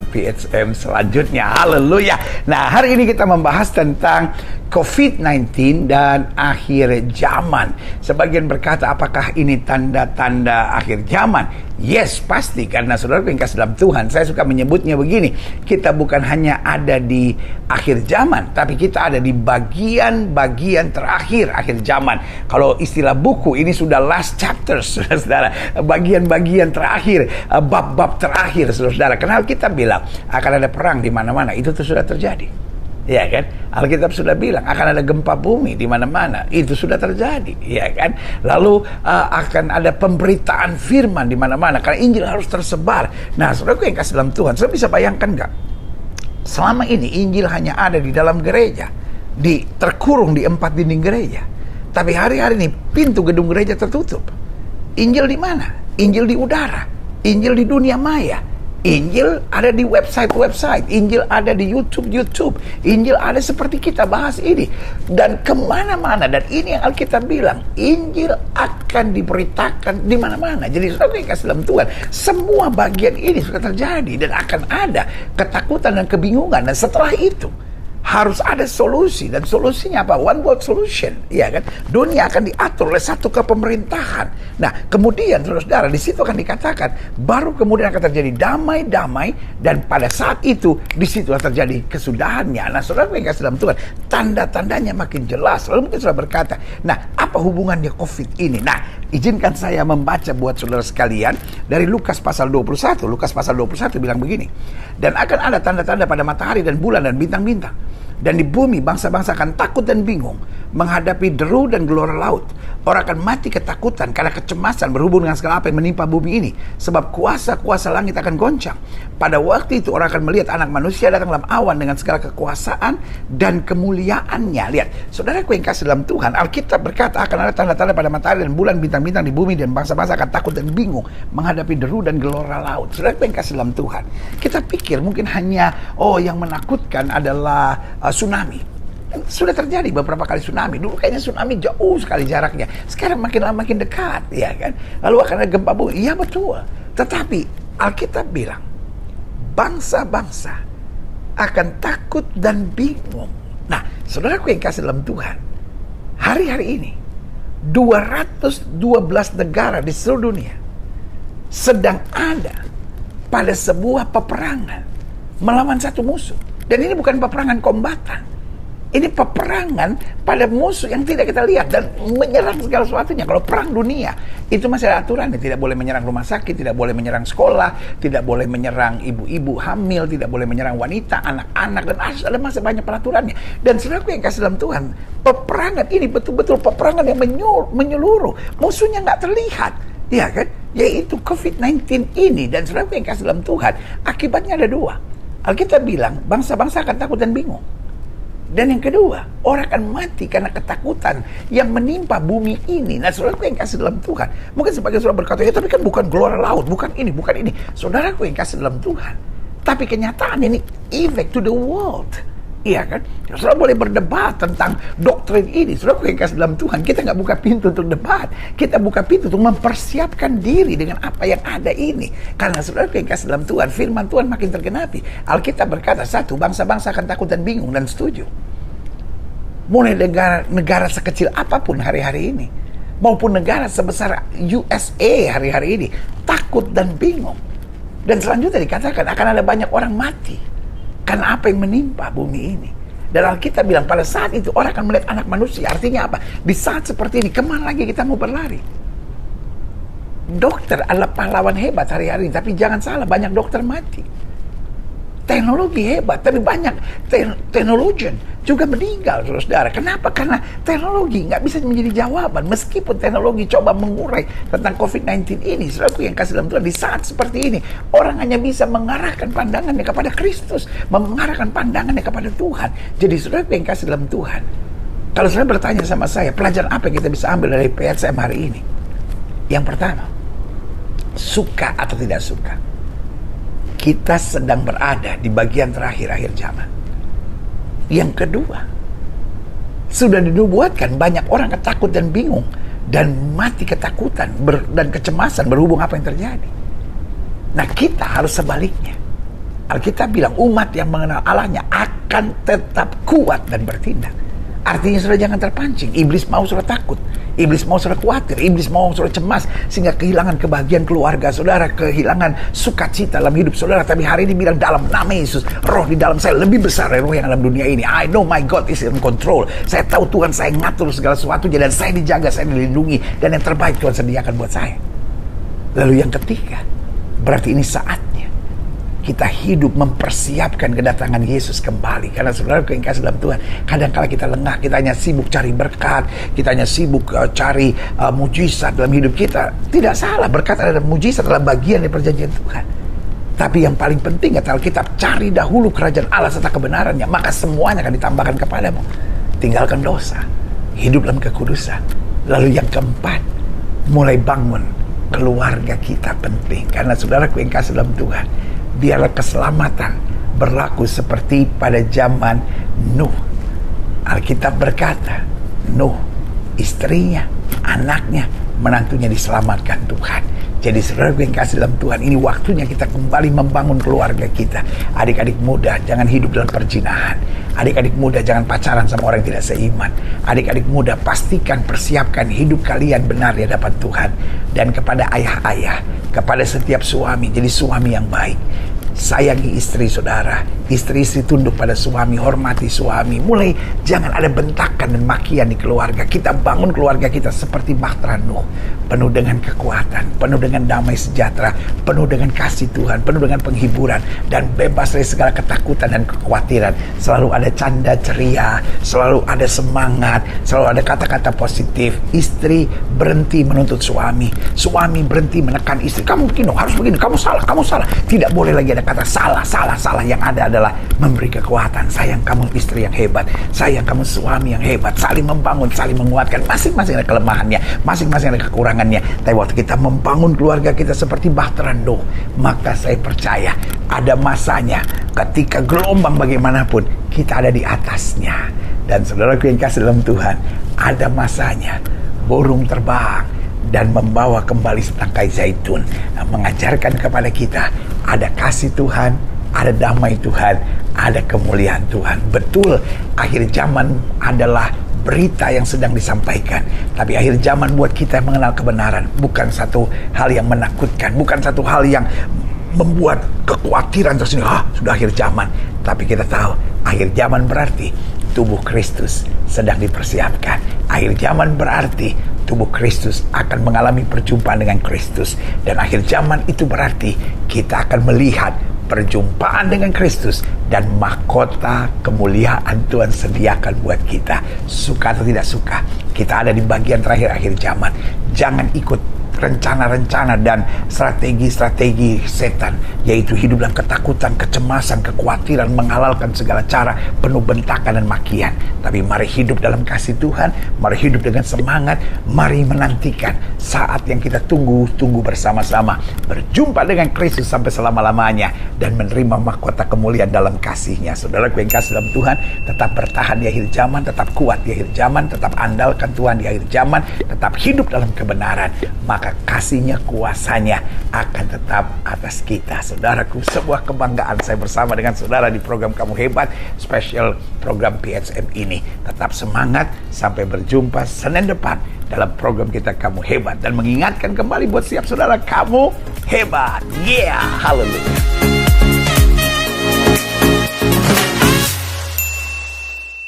PHM selanjutnya. Haleluya. Nah, hari ini kita membahas tentang COVID-19 dan akhir zaman. Sebagian berkata, apakah ini tanda-tanda akhir zaman? Yes, pasti, karena saudara yang kasih dalam Tuhan, saya suka menyebutnya begini, kita bukan hanya ada di akhir zaman, tapi kita ada di bagian-bagian terakhir akhir zaman. Kalau istilah buku, ini sudah last chapters, saudara, bagian-bagian terakhir, bab-bab terakhir, saudara. Karena kita bilang akan ada perang di mana-mana, itu tuh sudah terjadi. Ya kan? Alkitab sudah bilang akan ada gempa bumi di mana-mana. Itu sudah terjadi, ya kan? Lalu akan ada pemberitaan firman di mana-mana karena Injil harus tersebar. Nah, saudaraku yang kasih dalam Tuhan, saudara bisa bayangkan nggak? Selama ini Injil hanya ada di dalam gereja, terkurung di 4 dinding gereja. Tapi hari-hari ini pintu gedung gereja tertutup. Injil di mana? Injil di udara. Injil di dunia maya. Injil ada di website-website, Injil ada di YouTube, Injil ada seperti kita bahas ini, dan kemana-mana. Dan ini yang Alkitab bilang, Injil akan diberitakan di mana-mana. Jadi saudara yang kasih dalam Tuhan, semua bagian ini sudah terjadi dan akan ada ketakutan dan kebingungan. Dan setelah itu harus ada solusi, dan solusinya apa? One world solution, ya kan? Dunia akan diatur oleh satu kepemerintahan. Nah, kemudian saudara, di situ akan dikatakan baru kemudian akan terjadi damai-damai, dan pada saat itu di situ akan terjadi kesudahannya. Nah, saudara yang kasih dalam Tuhan, tanda-tandanya makin jelas. Lalu mungkin saudara berkata, nah, apa hubungannya COVID ini? Nah, izinkan saya membaca buat saudara sekalian dari Lukas pasal 21. Lukas pasal 21 bilang begini, dan akan ada tanda-tanda pada matahari dan bulan dan bintang-bintang. Dan di bumi bangsa-bangsa akan takut dan bingung menghadapi deru dan gelora laut. Orang akan mati ketakutan karena kecemasan berhubung dengan segala apa yang menimpa bumi ini. Sebab kuasa-kuasa langit akan goncang. Pada waktu itu orang akan melihat anak manusia datang dalam awan dengan segala kekuasaan dan kemuliaannya. Lihat, saudaraku yang kasih dalam Tuhan, Alkitab berkata akan ada tanda-tanda pada matahari dan bulan, bintang-bintang di bumi, dan bangsa-bangsa akan takut dan bingung menghadapi deru dan gelora laut. Saudaraku yang kasih dalam Tuhan, kita pikir mungkin hanya yang menakutkan adalah tsunami. Sudah terjadi beberapa kali tsunami. Dulu kayaknya tsunami jauh sekali jaraknya. Sekarang makin lama makin dekat, ya kan? Lalu akan ada gempa bumi. Iya betul. Tetapi Alkitab bilang bangsa-bangsa akan takut dan bingung. Nah, saudaraku yang kasih dalam Tuhan, hari-hari ini 212 negara di seluruh dunia sedang ada pada sebuah peperangan melawan satu musuh. Dan ini bukan peperangan kombatan. Ini peperangan pada musuh yang tidak kita lihat dan menyerang segala sesuatunya. Kalau perang dunia, itu masih ada aturan. Tidak boleh menyerang rumah sakit, tidak boleh menyerang sekolah, tidak boleh menyerang ibu-ibu hamil, tidak boleh menyerang wanita, anak-anak, dan ada masih banyak peraturannya. Dan saudaraku yang kasih dalam Tuhan, peperangan ini betul-betul peperangan yang menyeluruh. Musuhnya nggak terlihat, ya kan? Yaitu COVID-19 ini. Dan saudaraku yang kasih dalam Tuhan, akibatnya ada 2. Alkitab bilang bangsa-bangsa akan takut dan bingung. Dan yang kedua, orang akan mati karena ketakutan yang menimpa bumi ini. Nah, saudaraku yang kasih dalam Tuhan, mungkin sebagian saudara berkata, ya tapi kan bukan gelora laut, bukan ini. Saudaraku yang kasih dalam Tuhan, tapi kenyataan ini effect to the world. Iya kan? Saudara boleh berdebat tentang doktrin ini. Saudara yang kasih dalam Tuhan, kita nggak buka pintu untuk debat. Kita buka pintu untuk mempersiapkan diri dengan apa yang ada ini. Karena saudara yang kasih dalam Tuhan, firman Tuhan makin tergenapi. Alkitab berkata, 1, bangsa-bangsa akan takut dan bingung, dan setuju. Mulai negara sekecil apapun hari-hari ini, maupun negara sebesar USA hari-hari ini, takut dan bingung. Dan selanjutnya dikatakan akan ada banyak orang mati karena apa yang menimpa bumi ini. Dan Alkitab bilang pada saat itu orang akan melihat anak manusia. Artinya apa? Di saat seperti ini, kemana lagi kita mau berlari? Dokter adalah pahlawan hebat hari-hari ini. Tapi jangan salah, banyak dokter mati. Teknologi hebat, tapi banyak teknologi juga meninggal, saudara. Kenapa? Karena teknologi nggak bisa menjadi jawaban. Meskipun teknologi coba mengurai tentang COVID-19 ini, saudaraku yang kasih dalam Tuhan, di saat seperti ini, orang hanya bisa mengarahkan pandangannya kepada Kristus, mengarahkan pandangannya kepada Tuhan. Jadi saudaraku yang kasih dalam Tuhan, kalau saudara bertanya sama saya, pelajaran apa yang kita bisa ambil dari PHM hari ini? Yang pertama, suka atau tidak suka, kita sedang berada di bagian terakhir akhir zaman. Yang kedua, sudah dinubuatkan banyak orang ketakut dan bingung dan mati ketakutan dan kecemasan berhubung apa yang terjadi. Nah, kita harus sebaliknya. Alkitab bilang umat yang mengenal Allahnya akan tetap kuat dan bertindak. Artinya saudara jangan terpancing. Iblis mau saudara takut. Iblis mau saudara khawatir. Iblis mau saudara cemas. Sehingga kehilangan kebahagiaan keluarga saudara. Kehilangan sukacita dalam hidup saudara. Tapi hari ini bilang dalam nama Yesus. Roh di dalam saya lebih besar dari roh yang dalam dunia ini. I know my God is in control. Saya tahu Tuhan saya ngatur segala sesuatu. Dan saya dijaga, saya dilindungi. Dan yang terbaik Tuhan sediakan buat saya. Lalu yang ketiga. Berarti ini saatnya kita hidup mempersiapkan kedatangan Yesus kembali. Karena saudara yang kasih dalam Tuhan, kadang-kala kita lengah, kita hanya sibuk cari berkat, kita hanya sibuk cari mujizat dalam hidup kita. Tidak salah, berkat dan mujizat adalah bagian dari perjanjian Tuhan. Tapi yang paling penting kata Alkitab, cari dahulu kerajaan Allah serta kebenarannya, maka semuanya akan ditambahkan kepadamu. Tinggalkan dosa, hidup dalam kekudusan. Lalu yang keempat, mulai bangun keluarga kita penting. Karena saudaraku yang kasih dalam Tuhan, biarlah keselamatan berlaku seperti pada zaman Nuh. Alkitab berkata, Nuh, istrinya, anaknya, menantunya diselamatkan Tuhan. Jadi saudara yang kasih dalam Tuhan, ini waktunya kita kembali membangun keluarga kita. Adik-adik muda, jangan hidup dalam perzinahan. Adik-adik muda, jangan pacaran sama orang yang tidak seiman. Adik-adik muda, pastikan persiapkan hidup kalian benar di hadapan Tuhan. Dan kepada ayah-ayah, kepada setiap suami, jadi suami yang baik. Sayangi istri saudara. Istri-istri tunduk pada suami, hormati suami. Mulai jangan ada bentakan dan makian di keluarga. Kita bangun keluarga kita seperti bahtera Nuh, penuh dengan kekuatan, penuh dengan damai sejahtera, penuh dengan kasih Tuhan, penuh dengan penghiburan, dan bebas dari segala ketakutan dan kekhawatiran. Selalu ada canda ceria, selalu ada semangat, selalu ada kata-kata positif. Istri berhenti menuntut suami, suami berhenti menekan istri. Kamu begini, harus begini, kamu salah, kamu salah. Tidak boleh lagi ada kata salah. Yang ada adalah memberi kekuatan. Sayang kamu istri yang hebat, sayang kamu suami yang hebat. Saling membangun, saling menguatkan. Masing-masing ada kelemahannya, masing-masing ada kekurangannya. Tapi waktu kita membangun keluarga kita seperti bahtera Nuh, maka saya percaya ada masanya ketika gelombang bagaimanapun kita ada di atasnya. Dan saudaraku yang kasih dalam Tuhan, ada masanya burung terbang dan membawa kembali setangkai zaitun, mengajarkan kepada kita ada kasih Tuhan, ada damai Tuhan, ada kemuliaan Tuhan. Betul, akhir zaman adalah berita yang sedang disampaikan. Tapi akhir zaman buat kita yang mengenal kebenaran bukan satu hal yang menakutkan, bukan satu hal yang membuat kekhawatiran tersendiri. Sudah akhir zaman. Tapi kita tahu akhir zaman berarti tubuh Kristus sedang dipersiapkan. Akhir zaman berarti tubuh Kristus akan mengalami perjumpaan dengan Kristus. Dan akhir zaman itu berarti kita akan melihat perjumpaan dengan Kristus dan mahkota kemuliaan Tuhan sediakan buat kita. Suka atau tidak suka, kita ada di bagian terakhir akhir zaman. Jangan ikut rencana-rencana dan strategi-strategi setan, yaitu hidup dalam ketakutan, kecemasan, kekhawatiran, menghalalkan segala cara, penuh bentakan dan makian. Tapi mari hidup dalam kasih Tuhan, mari hidup dengan semangat, mari menantikan saat yang kita tunggu bersama-sama, berjumpa dengan Kristus sampai selama-lamanya dan menerima mahkota kemuliaan dalam kasih-Nya. Saudaraku yang kasih dalam Tuhan, tetap bertahan di akhir zaman, tetap kuat di akhir zaman, tetap andalkan Tuhan di akhir zaman, tetap hidup dalam kebenaran, maka kasih-Nya, kuasanya akan tetap atas kita. Saudaraku, sebuah kebanggaan saya bersama dengan saudara di program Kamu Hebat, spesial program PHM ini. Tetap semangat, sampai berjumpa Senin depan dalam program kita Kamu Hebat. Dan mengingatkan kembali buat setiap saudara, kamu hebat. Yeah, haleluya.